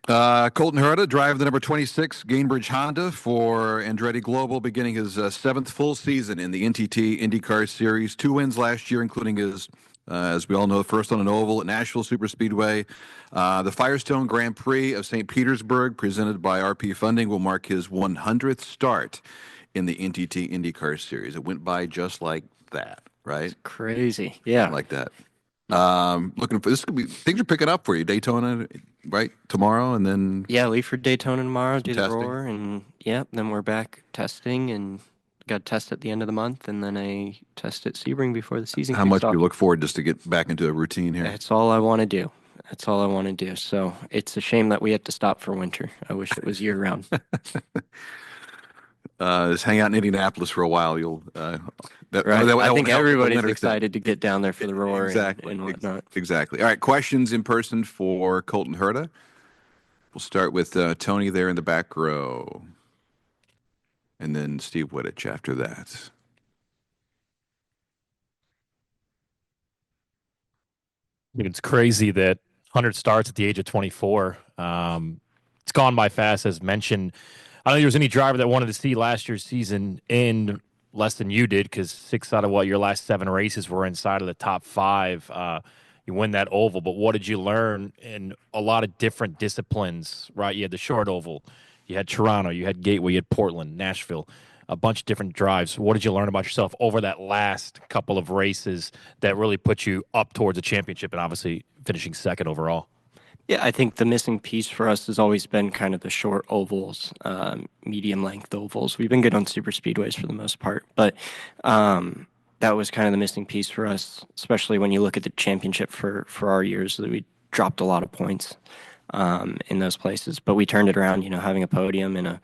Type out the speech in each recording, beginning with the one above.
Colton Herta, drive the number 26 Gainbridge Honda for Andretti Global, beginning his seventh full season in the NTT IndyCar Series. 2 wins last year, including his, as we all know, first on an oval at Nashville Superspeedway. The Firestone Grand Prix of St. Petersburg, presented by RP Funding, will mark his 100th start in the NTT IndyCar Series. It went by just like that, right? It's crazy. Yeah. Like that. Looking for this could be things are picking up for you. Daytona, right? Tomorrow, and then Yeah, leave for Daytona tomorrow, do the testing. Roar, and then we're back testing and got a test at the end of the month, and then a test at Sebring before the season How kicks much do off. you look forward just to get back into a routine here? That's all I want to do. That's all I want to do. So it's a shame that we have to stop for winter. I wish it was year round. Just hang out in Indianapolis for a while. You'll Right. I think everybody's winter thing. excited to get down there for the Roar Exactly. and whatnot. Exactly. All right. Questions in person for Colton Herta. We'll start with Tony there in the back row, and then Steve Wittich after that. I think it's crazy that 100 starts at the age of 24. It's gone by fast, as mentioned. I don't think there was any driver that wanted to see last year's season end less than you did, because 6 out of your last 7 races were inside of the top 5. You win that oval, but what did you learn in a lot of different disciplines, right? You had the short oval, you had Toronto, you had Gateway, you had Portland, Nashville, a bunch of different drives. What did you learn about yourself over that last couple of races that really put you up towards a championship and obviously finishing second overall? Yeah, I think the missing piece for us has always been kind of the short ovals, medium length ovals. We've been good on super speedways for the most part, but that was kind of the missing piece for us, especially when you look at the championship for our years, that we dropped a lot of points in those places. But we turned it around, having a podium and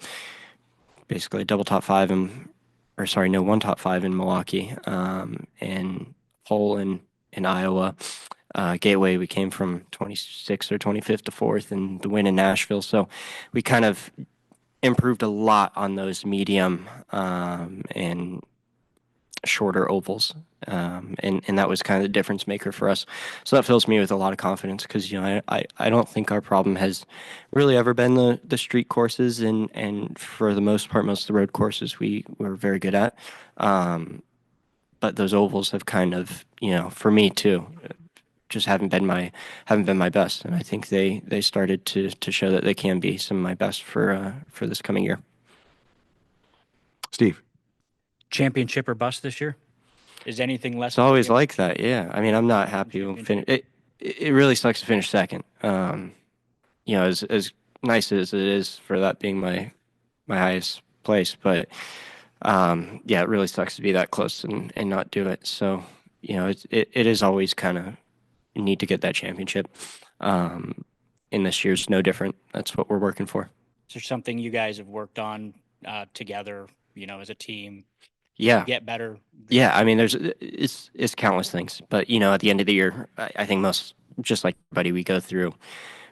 basically a double top 5 one top 5 in Milwaukee, and pole in Iowa. Gateway, we came from 26th or 25th to 4th, and the win in Nashville. So we kind of improved a lot on those medium and shorter ovals. And that was kind of the difference maker for us. So that fills me with a lot of confidence, because, I don't think our problem has really ever been the street courses, and for the most part, most of the road courses we're very good at. But those ovals have kind of, for me too, just haven't been my best, and I think they started to show that they can be some of my best for this coming year. Steve, championship or bust this year? Is anything less? It's always like that. Yeah, I mean, I'm not happy with finish. It really sucks to finish second. As nice as it is for that being my highest place, but it really sucks to be that close and not do it. So it is always kind of, you need to get that championship. And this year's no different. That's what we're working for. Is there something you guys have worked on together, as a team? Yeah. Get better? Yeah, I mean, it's countless things. But, at the end of the year, I think just like everybody, we go through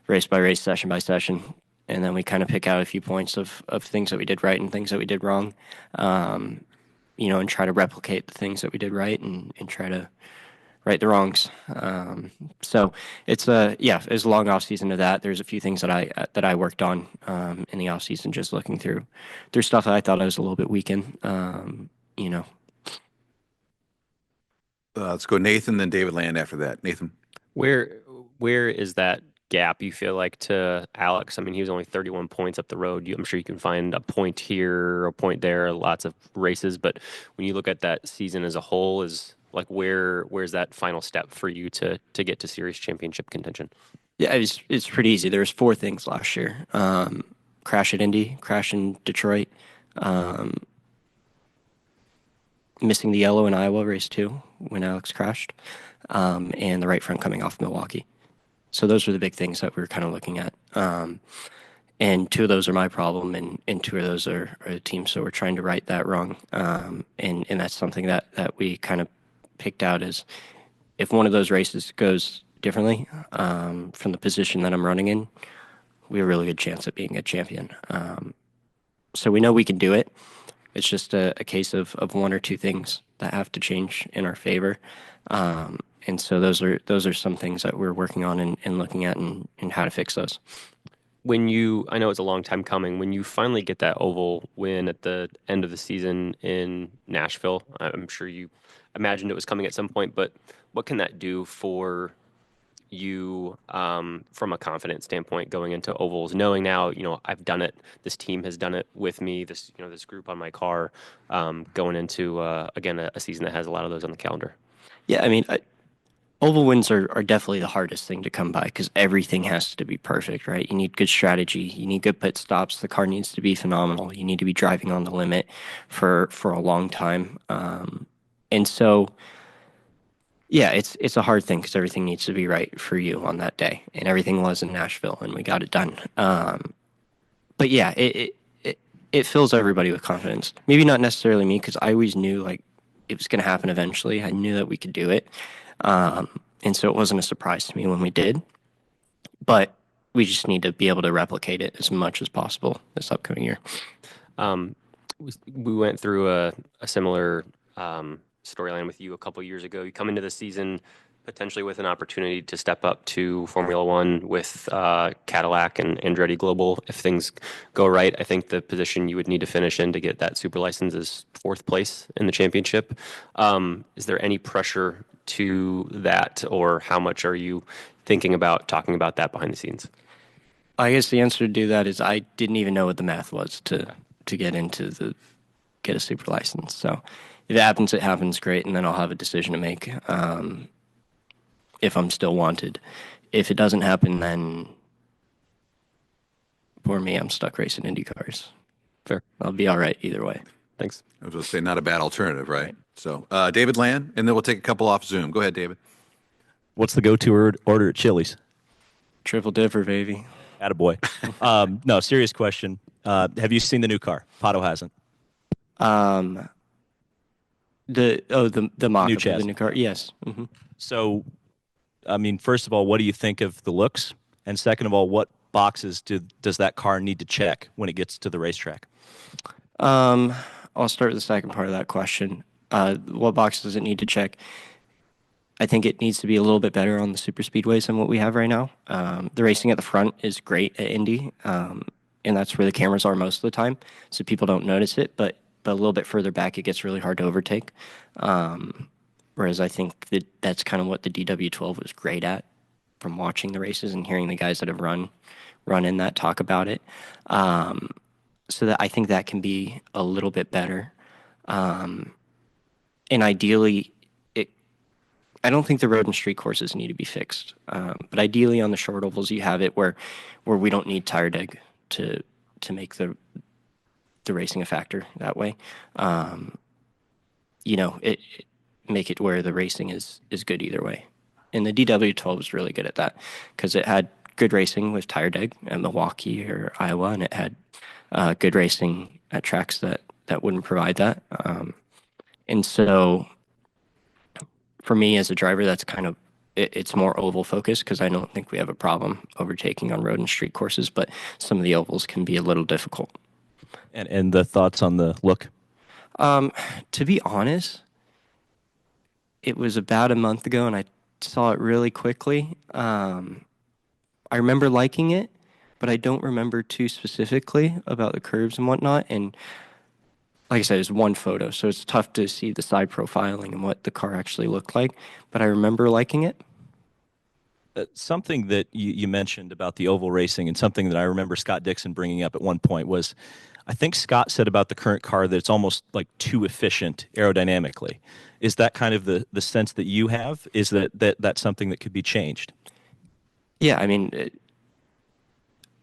race by race, session by session, and then we kind of pick out a few points of things that we did right and things that we did wrong, and try to replicate the things that we did right and try to right the wrongs. So it's a long off season of that. There's a few things that I worked on in the off season, just looking through stuff that I thought I was a little bit weak in. Let's go Nathan, then David Land after that. Nathan, where is that gap, you feel like, to Alex? I mean, he was only 31 points up the road. I'm sure you can find a point here, a point there, lots of races. But when you look at that season as a whole, is like where's that final step for you to get to series championship contention? Yeah, it's pretty easy. There's 4 things last year: crash at Indy, crash in Detroit, missing the yellow in Iowa race 2 when Alex crashed, and the right front coming off Milwaukee. So those are the big things that we're kind of looking at. And 2 of those are my problem, and 2 of those are the team. So we're trying to right that wrong. And that's something that we kind of picked out as, if one of those races goes differently from the position that I'm running in, we have a really good chance at being a champion. So we know we can do it. It's just a case of 1 or 2 things that have to change in our favor. And so those are some things that we're working on and looking at and how to fix those. I know it's a long time coming, when you finally get that oval win at the end of the season in Nashville, I'm sure you imagined it was coming at some point, but what can that do for you from a confidence standpoint going into ovals, knowing now, I've done it, this team has done it with me, this group on my car, going into, again, a season that has a lot of those on the calendar? Yeah, I mean, oval wins are definitely the hardest thing to come by because everything has to be perfect, right? You need good strategy, you need good pit stops, the car needs to be phenomenal, you need to be driving on the limit for a long time, and so yeah, it's a hard thing because everything needs to be right for you on that day, and everything was in Nashville, and we got it done. But yeah, it fills everybody with confidence. Maybe not necessarily me because I always knew like it was going to happen eventually. I knew that we could do it, and so it wasn't a surprise to me when we did. But we just need to be able to replicate it as much as possible this upcoming year. Um, we went through a similar storyline with you a couple years ago. You come into the season potentially with an opportunity to step up to Formula One with Cadillac and Andretti Global. If things go right, I think the position you would need to finish in to get that super license is fourth place in the championship. Is there any pressure to that, or how much are you thinking about talking about that behind the scenes? I guess the answer to that is I didn't even know what the math was to get a super license. So if it happens, great, and then I'll have a decision to make if I'm still wanted. If it doesn't happen, then for me, I'm stuck racing Indy cars. Fair. I'll be all right either way. Thanks. I was going to say, not a bad alternative, right? So, David Land, and then we'll take a couple off Zoom. Go ahead, David. What's the go-to order at Chili's? Triple dipper, baby. Attaboy. No, serious question. Have you seen the new car? Pato hasn't. The mock-up New of chassis. the new car. Yes. Mm-hmm. So, I mean, first of all, what do you think of the looks? And second of all, what boxes does that car need to check when it gets to the racetrack? I'll start with the second part of that question. What box does it need to check? I think it needs to be a little bit better on the super speedways than what we have right now. The racing at the front is great at Indy, and that's where the cameras are most of the time, so people don't notice it. But a little bit further back, it gets really hard to overtake. Whereas I think that's kind of what the DW12 was great at, from watching the races and hearing the guys that have run in that talk about it. So that I think that can be a little bit better. And ideally, I don't think the road and street courses need to be fixed. But ideally on the short ovals, you have it where we don't need tire deg to make the racing a factor that way. Make it where the racing is good either way. And the DW12 was really good at that because it had good racing with tire deg at Milwaukee or Iowa, and it had good racing at tracks that wouldn't provide that. And so for me as a driver, that's kind of, it's more oval focused because I don't think we have a problem overtaking on road and street courses, but some of the ovals can be a little difficult. And the thoughts on the look? To be honest, it was about a month ago and I saw it really quickly. I remember liking it, but I don't remember too specifically about the curves and whatnot. And like I said, it's one photo, so it's tough to see the side profiling and what the car actually looked like. But I remember liking it. Something that you mentioned about the oval racing and something that I remember Scott Dixon bringing up at one point was, I think Scott said about the current car that it's almost like too efficient aerodynamically. Is that kind of the sense that you have? Is that's something that could be changed? Yeah, I mean,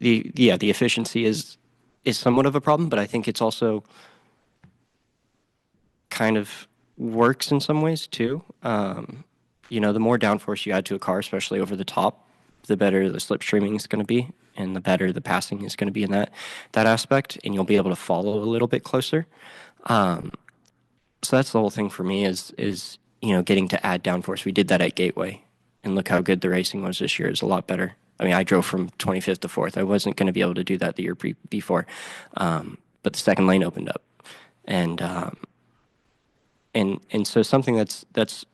the efficiency is somewhat of a problem, but I think it's also kind of works in some ways too. The more downforce you add to a car, especially over the top, the better the slipstreaming is going to be, and the better the passing is going to be in that aspect, and you'll be able to follow a little bit closer. So that's the whole thing for me is getting to add downforce. We did that at Gateway, and look how good the racing was this year. It's a lot better. I mean, I drove from 25th to 4th. I wasn't going to be able to do that the year before, but the second lane opened up, and so something that's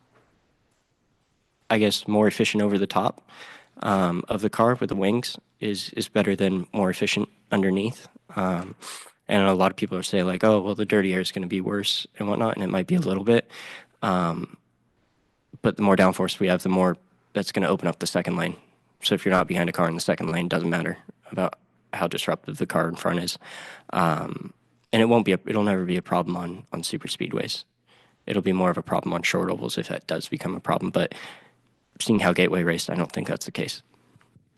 I guess more efficient over the top of the car with the wings is better than more efficient underneath. And a lot of people are saying like, oh, well, the dirty air is going to be worse and whatnot, and it might be a little bit. But the more downforce we have, the more that's going to open up the second lane. So if you're not behind a car in the second lane, doesn't matter about how disruptive the car in front is. And it'll never be a problem on super speedways. It'll be more of a problem on short ovals if that does become a problem. But seeing how Gateway raced, I don't think that's the case.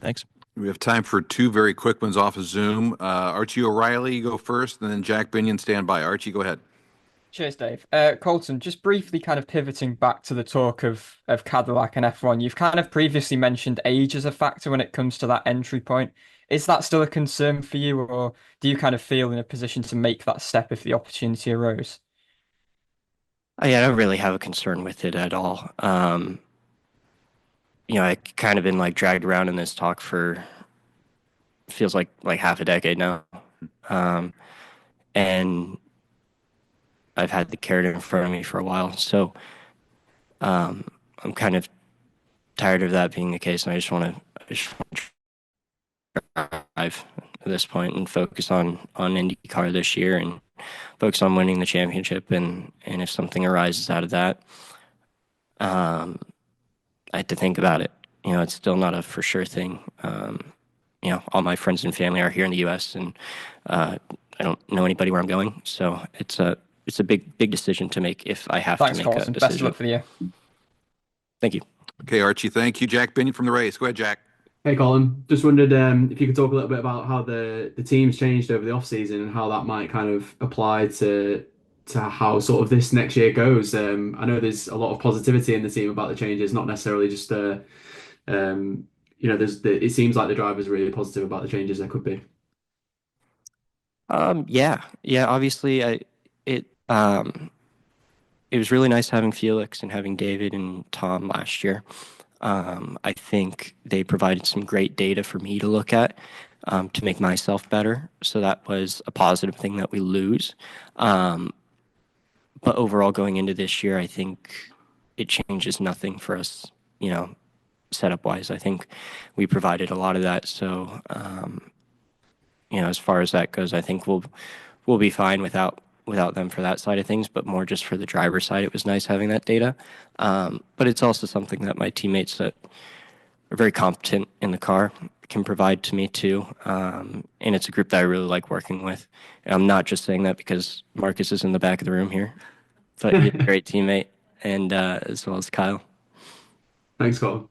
Thanks. We have time for two very quick ones off of Zoom. Archie O'Reilly, you go first, and then Jack Binion, stand by. Archie, go ahead. Cheers, Dave. Colton, just briefly kind of pivoting back to the talk of Cadillac and F1, you've kind of previously mentioned age as a factor when it comes to that entry point. Is that still a concern for you, or do you kind of feel in a position to make that step if the opportunity arose? I don't really have a concern with it at all. I kind of been like dragged around in this talk for feels like half a decade now, and I've had the carrot in front of me for a while. So I'm kind of tired of that being the case, and I just want to drive at this point and focus on IndyCar this year and focus on winning the championship. And if something arises out of that, I had to think about it. It's still not a for sure thing. All my friends and family are here in the U.S. and I don't know anybody where I'm going, so it's a big decision to make if I have Thanks, to make Colton. a decision. Best of luck for the year. Thank you. Okay, Archie, thank you. Jack Binion from the race. Go ahead, Jack. Hey, Colin. Just wondered if you could talk a little bit about how the team's changed over the off season and how that might kind of apply to how sort of this next year goes. I know there's a lot of positivity in the team about the changes, not necessarily just it seems like the drivers are really positive about the changes there could be. Yeah. Obviously, it was really nice having Felix and having David and Tom last year. I think they provided some great data for me to look at to make myself better. So that was a positive thing that we lose. But overall, going into this year, I think it changes nothing for us, setup wise. I think we provided a lot of that. So, as far as that goes, I think we'll be fine without them for that side of things, but more just for the driver side, it was nice having that data. But it's also something that my teammates that are very competent in the car can provide to me too. And it's a group that I really like working with. And I'm not just saying that because Marcus is in the back of the room here, but he's a great teammate, and as well as Kyle. Thanks, Colin.